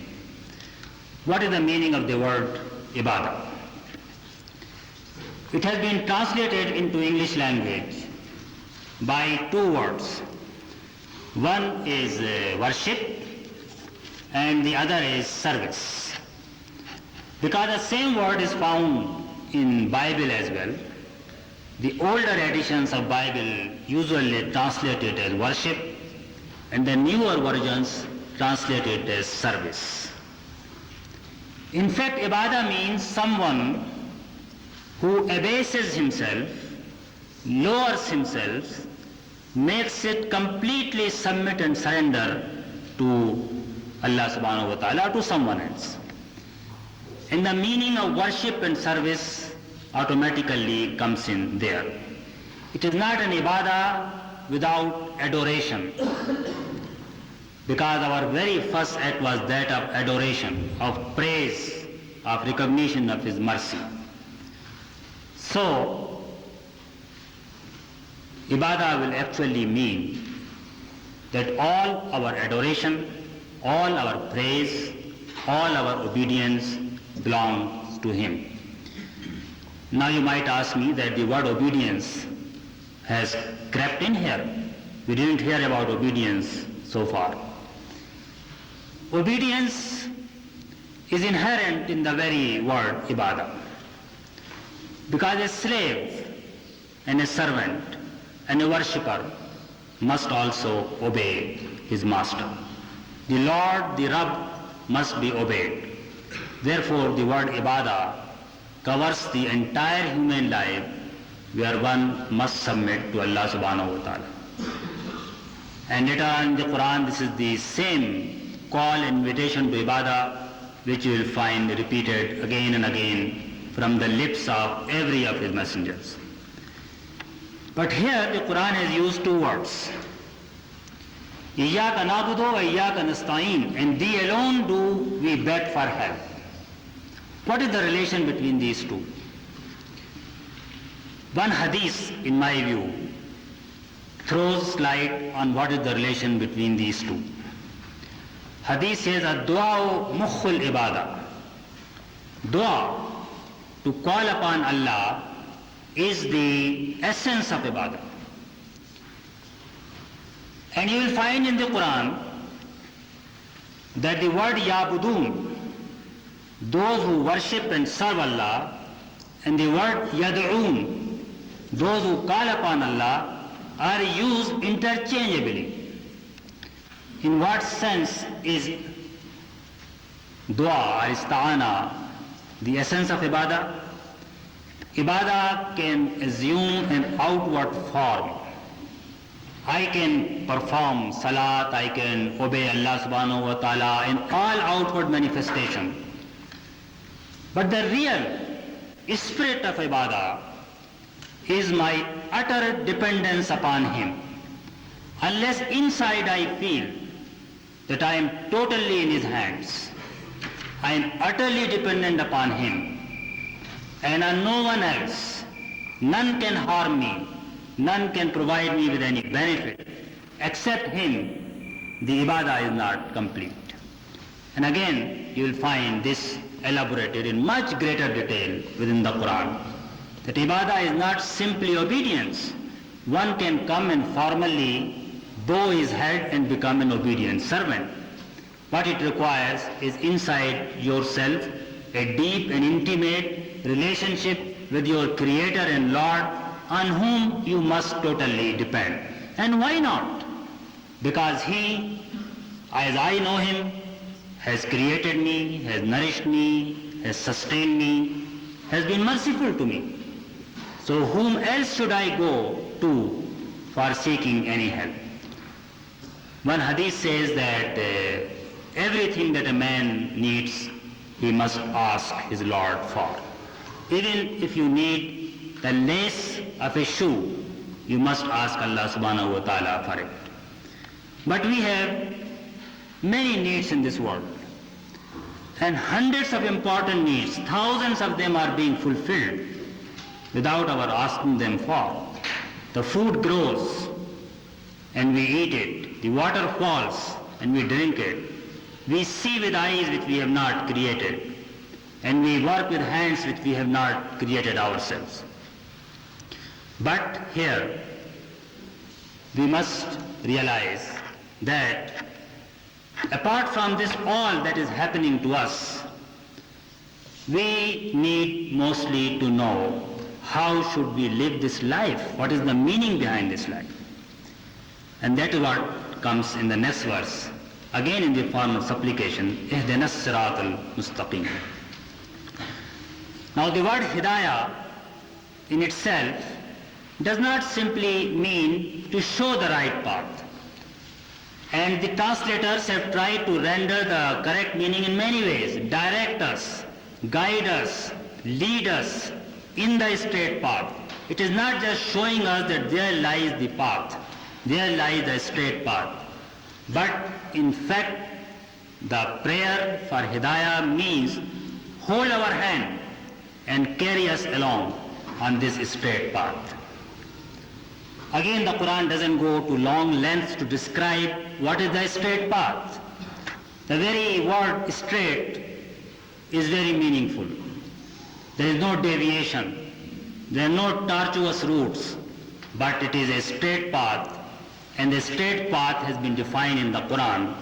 What is the meaning of the word ibadah? It has been translated into English language by 2 words. One is worship and the other is service. Because the same word is found in Bible as well. The older editions of Bible usually translate it as worship and the newer versions translate it as service. In fact, ibadah means someone who abases himself, lowers himself, makes it completely submit and surrender to Allah subhanahu wa ta'ala, to someone else. And the meaning of worship and service automatically comes in there. It is not an ibadah without adoration, because our very first act was that of adoration, of praise, of recognition of His mercy. So, ibadah will actually mean that all our adoration, all our praise, all our obedience belongs to Him. Now you might ask me that the word obedience has crept in here. We didn't hear about obedience so far. Obedience is inherent in the very word ibadah. Because a slave and a servant and a worshipper must also obey his master. The Lord, the Rabb, must be obeyed. Therefore, the word ibadah covers the entire human life where one must submit to Allah subhanahu wa ta'ala. And later on in the Quran, this is the same call, invitation to ibadah, which you will find repeated again and again from the lips of every of His messengers. But here the Quran has used two words. Iyyaka na'budu wa iyyaka nasta'in, and Thee alone do we beg for help. What is the relation between these two? One hadith, in my view, throws light on what is the relation between these two. Hadith says, ad-du'a mukhul ibadah. Dua, to call upon Allah, is the essence of ibadah. And you will find in the Quran that the word yabudun, those who worship and serve Allah, and the word yad'un, those who call upon Allah, are used interchangeably. In what sense is dua or ista'ana the essence of ibadah? Ibadah can assume an outward form. I can perform salat, I can obey Allah subhanahu wa ta'ala in all outward manifestation. But the real spirit of ibadah is my utter dependence upon Him. Unless inside I feel that I am totally in His hands, I am utterly dependent upon Him and on no one else. None can harm me, none can provide me with any benefit except Him. The ibadah is not complete. And again, you will find this elaborated in much greater detail within the Quran. That ibadah is not simply obedience. One can come and formally bow his head and become an obedient servant. What it requires is inside yourself a deep and intimate relationship with your Creator and Lord, on whom you must totally depend. And why not? Because He, as I know Him, has created me, has nourished me, has sustained me, has been merciful to me. So whom else should I go to for seeking any help? One hadith says that everything that a man needs, he must ask his Lord for. Even if you need the lace of a shoe, you must ask Allah subhanahu wa ta'ala for it. But we have many needs in this world, and hundreds of important needs, thousands of them are being fulfilled without our asking them for. The food grows and we eat it, the water falls and we drink it, we see with eyes which we have not created, and we work with hands which we have not created ourselves. But here we must realize that apart from this all that is happening to us, we need mostly to know how should we live this life, what is the meaning behind this life. And that is what comes in the next verse, again in the form of supplication, ihdinas siratal mustaqim. Now the word hidayah in itself does not simply mean to show the right path. And the translators have tried to render the correct meaning in many ways. Direct us, guide us, lead us in the straight path. It is not just showing us that there lies the path, there lies the straight path. But in fact, the prayer for hidayah means hold our hand and carry us along on this straight path. Again, the Quran doesn't go to long lengths to describe what is the straight path. The very word straight is very meaningful. There is no deviation, there are no tortuous routes, but it is a straight path, and the straight path has been defined in the Quran.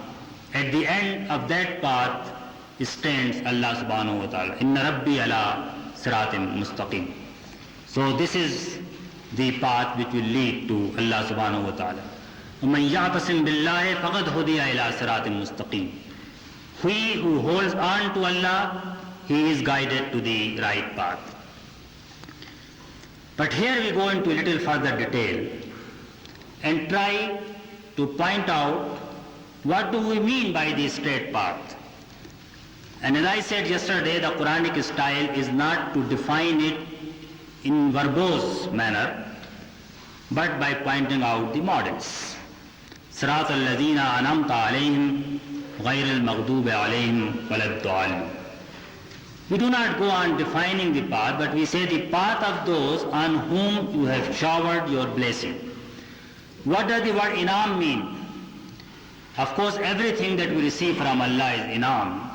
At the end of that path stands Allah subhanahu wa ta'ala. Inna Rabbi ala siratim mustaqim. So this is the path which will lead to Allah subhanahu wa ta'ala. وَمَنْ يَعْتَصِمْ بِاللَّهِ فَقَدْ هُدِيَ إِلَى صِرَاطٍ مُسْتَقِيمٍ. He who holds on to Allah, he is guided to the right path. But here we go into a little further detail and try to point out what do we mean by the straight path. And as I said yesterday, the Quranic style is not to define it in verbose manner, but by pointing out the models. صراط الذين أنعمت عليهم غير المغضوب عليهم ولا الضالين. We do not go on defining the path, but we say the path of those on whom you have showered your blessing. What does the word inam mean? Of course, everything that we receive from Allah is inam,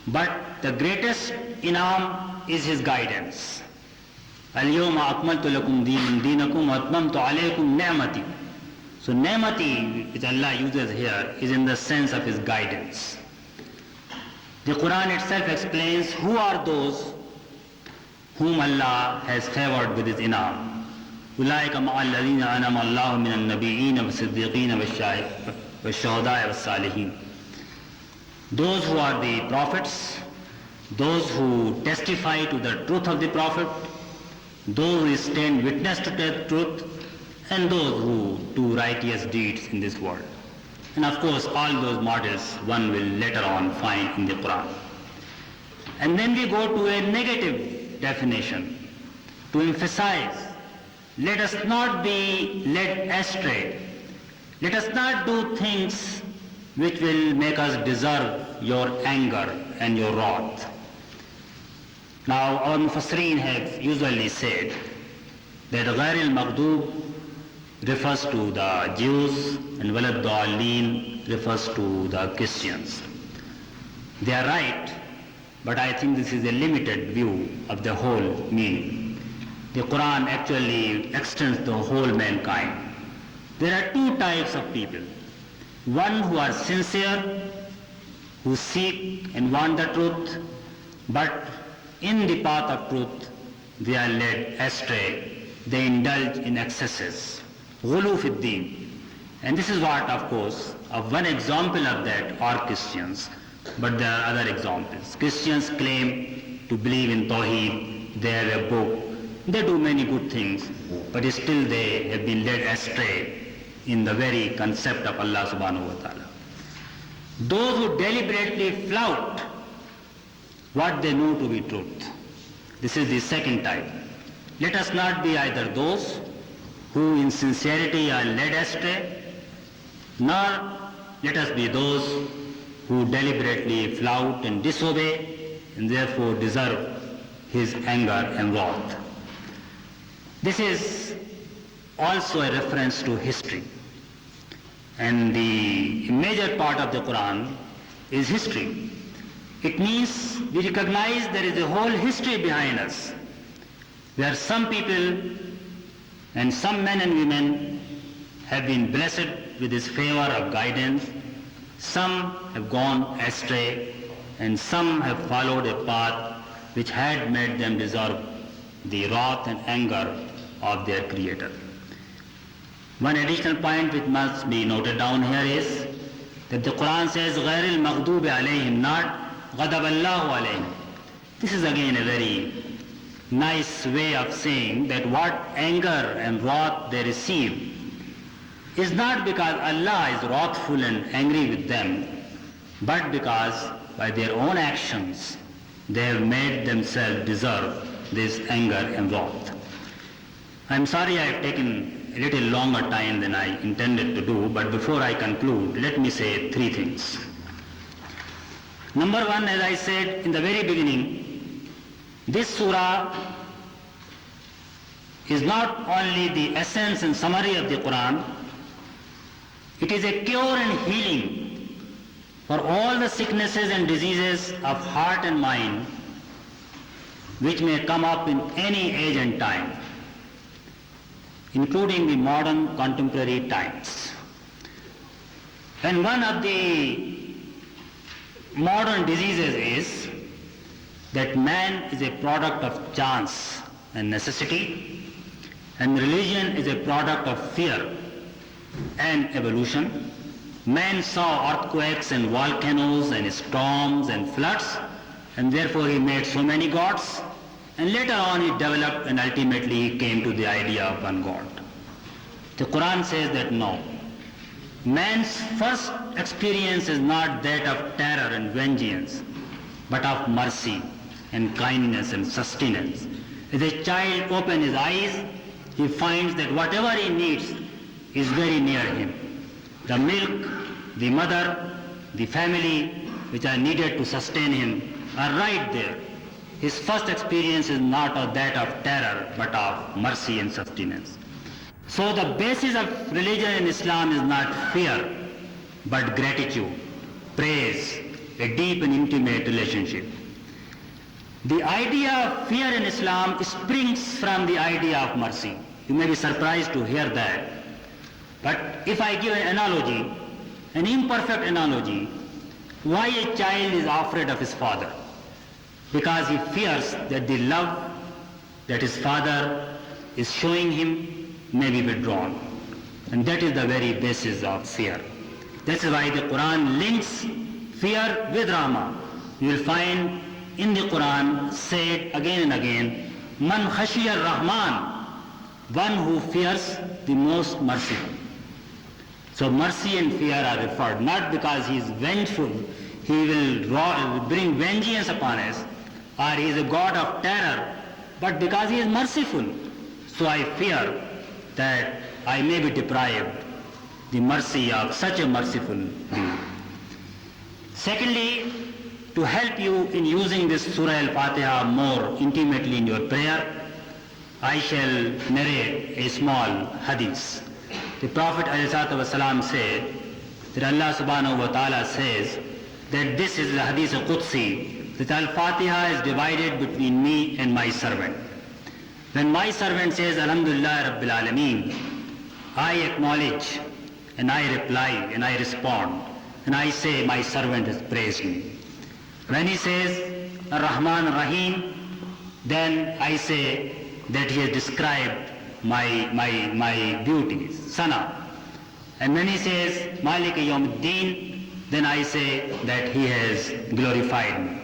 but the greatest inam is His guidance. اليوم أكملت لكم دينكم وأتممت عليكم نعمتي. So ni'mati, which Allah uses here, is in the sense of His guidance. The Quran itself explains who are those whom Allah has favored with His inam. أولئك مع الذين أنعم الله من النبيين والصديقين والشهداء والصالحين. Those who are the prophets, those who testify to the truth of the prophet, those who stand witness to the truth, and those who do righteous deeds in this world. And of course, all those models one will later on find in the Quran. And then we go to a negative definition to emphasize, let us not be led astray. Let us not do things which will make us deserve your anger and your wrath. Now, our Mufassirin have usually said that غير المغضوب refers to the Jews and ولا الضالين refers to the Christians. They are right, but I think this is a limited view of the whole meaning. The Quran actually extends the whole mankind. There are two types of people. One who are sincere, who seek and want the truth, but in the path of truth they are led astray, they indulge in excesses. Ghulu fi ddin. And this is what, of course, one example of that are Christians, but there are other examples. Christians claim to believe in Tawheed, they have a book, they do many good things, but still they have been led astray in the very concept of Allah subhanahu wa ta'ala. Those who deliberately flout what they know to be truth. This is the second type. Let us not be either those who in sincerity are led astray, nor let us be those who deliberately flout and disobey and therefore deserve His anger and wrath. This is also a reference to history. And the major part of the Quran is history. It means we recognize there is a whole history behind us, where some people and some men and women have been blessed with this favor of guidance, some have gone astray, and some have followed a path which had made them deserve the wrath and anger of their Creator. One additional point which must be noted down here is that the Quran says غَيْرِ الْمَغْضُوبِ عَلَيْهِمْ, not غَضَبَ اللَّهُ عَلَيْهِمْ. This is again a very nice way of saying that what anger and wrath they receive is not because Allah is wrathful and angry with them, but because by their own actions they have made themselves deserve this anger and wrath. I'm sorry I have taken a little longer time than I intended to do, but before I conclude, let me say three things. Number one, as I said in the very beginning, this surah is not only the essence and summary of the Quran, it is a cure and healing for all the sicknesses and diseases of heart and mind which may come up in any age and time, including the modern contemporary times. And one of the modern diseases is that man is a product of chance and necessity, and religion is a product of fear and evolution. Man saw earthquakes and volcanoes and storms and floods, and therefore he made so many gods, and later on he developed and ultimately he came to the idea of one God. The Quran says that no. Man's first experience is not that of terror and vengeance, but of mercy and kindness and sustenance. As a child opens his eyes, he finds that whatever he needs is very near him. The milk, the mother, the family which are needed to sustain him are right there. His first experience is not of that of terror, but of mercy and sustenance. So the basis of religion in Islam is not fear, but gratitude, praise, a deep and intimate relationship. The idea of fear in Islam springs from the idea of mercy. You may be surprised to hear that. But if I give an analogy, an imperfect analogy, why a child is afraid of his father? Because he fears that the love that his father is showing him may be withdrawn. And that is the very basis of fear. That's why the Quran links fear with Rahma. You will find in the Quran said again and again, Man khashiyar Rahman, one who fears the most merciful. So mercy and fear are referred, not because he is vengeful, he will bring vengeance upon us, or he is a god of terror, but because he is merciful. So I fear that I may be deprived the mercy of such a merciful being. Secondly, to help you in using this Surah Al-Fatiha more intimately in your prayer, I shall narrate a small hadith. The Prophet ﷺ said that Allah subhanahu wa ta'ala says that this is the hadith Qudsi, that Al-Fatiha is divided between me and my servant. When my servant says Alhamdulillah Rabbil Alameen, I acknowledge and I reply and I respond and I say my servant has praised me. When he says Ar-Rahman Ar-Rahim, then I say that he has described my beauties, sana. And when he says Malik Yawmuddin, then I say that he has glorified me.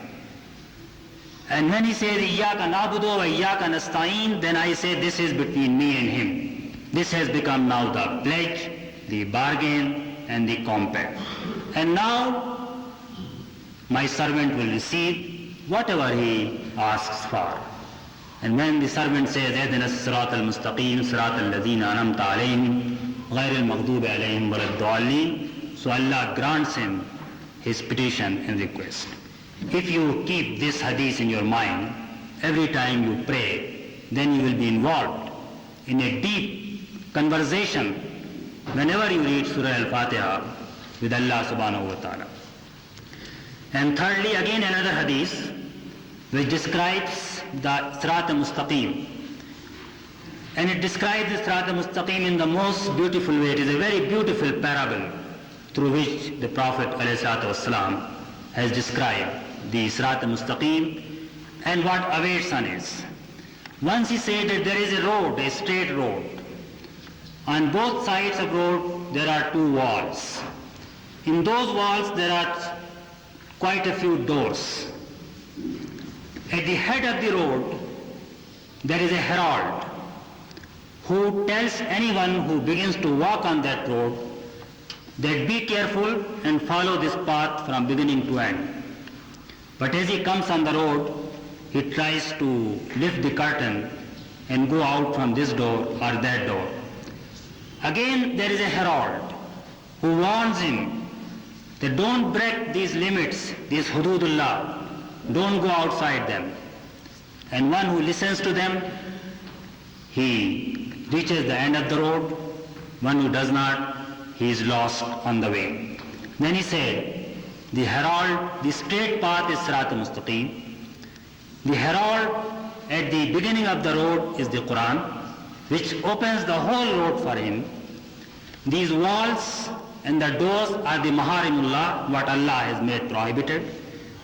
And when he says Iyyaka na'budu wa Iyyaka nasta'in, then I say this is between me and him. This has become now the pledge, the bargain and the compact. And now my servant will receive whatever he asks for. And when the servant says, Ehdina as-sirat al-mustaqim, sirat al-ladhina anamta alayhim, ghayr al-maghdubi alayhim wa ad-dallin, so Allah grants him his petition and request. If you keep this hadith in your mind, every time you pray, then you will be involved in a deep conversation whenever you read Surah Al-Fatiha with Allah subhanahu wa ta'ala. And thirdly, again another hadith which describes the Sirat al-Mustaqim. And it describes the Sirat al-Mustaqim in the most beautiful way. It is a very beautiful parable through which the Prophet ﷺ has described the Sirat al-Mustaqim and what awaits on it. Once he said that there is a road, a straight road. On both sides of the road there are two walls. In those walls there are quite a few doors. At the head of the road there is a herald who tells anyone who begins to walk on that road that be careful and follow this path from beginning to end. But as he comes on the road, he tries to lift the curtain and go out from this door or that door. Again, there is a herald who warns him that don't break these limits, these hududullah, don't go outside them. And one who listens to them, he reaches the end of the road. One who does not, he is lost on the way. Then he said, the herald, the straight path is Sirat al-Mustaqim. The herald at the beginning of the road is the Quran, which opens the whole road for him. These walls and the doors are the Maharimullah, what Allah has made prohibited,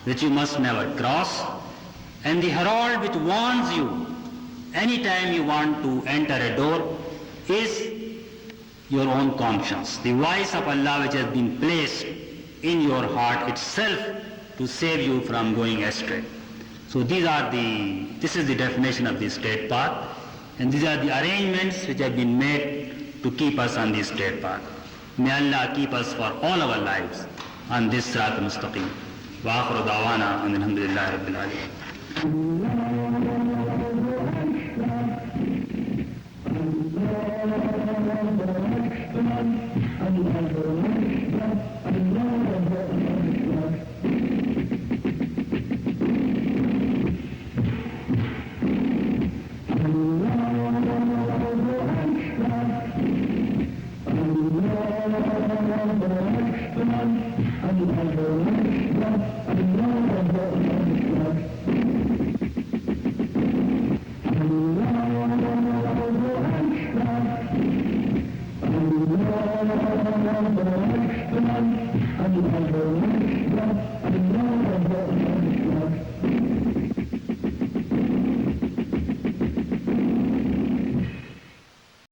which you must never cross. And the herald which warns you anytime you want to enter a door is your own conscience, the voice of Allah which has been placed in your heart itself to save you from going astray. So this is the definition of the straight path, and these are the arrangements which have been made to keep us on the straight path. May Allah keep us for all our lives on this Sirat al-Mustaqim. Wa akhiru da'wana alhamdulillahi rabbil alamin.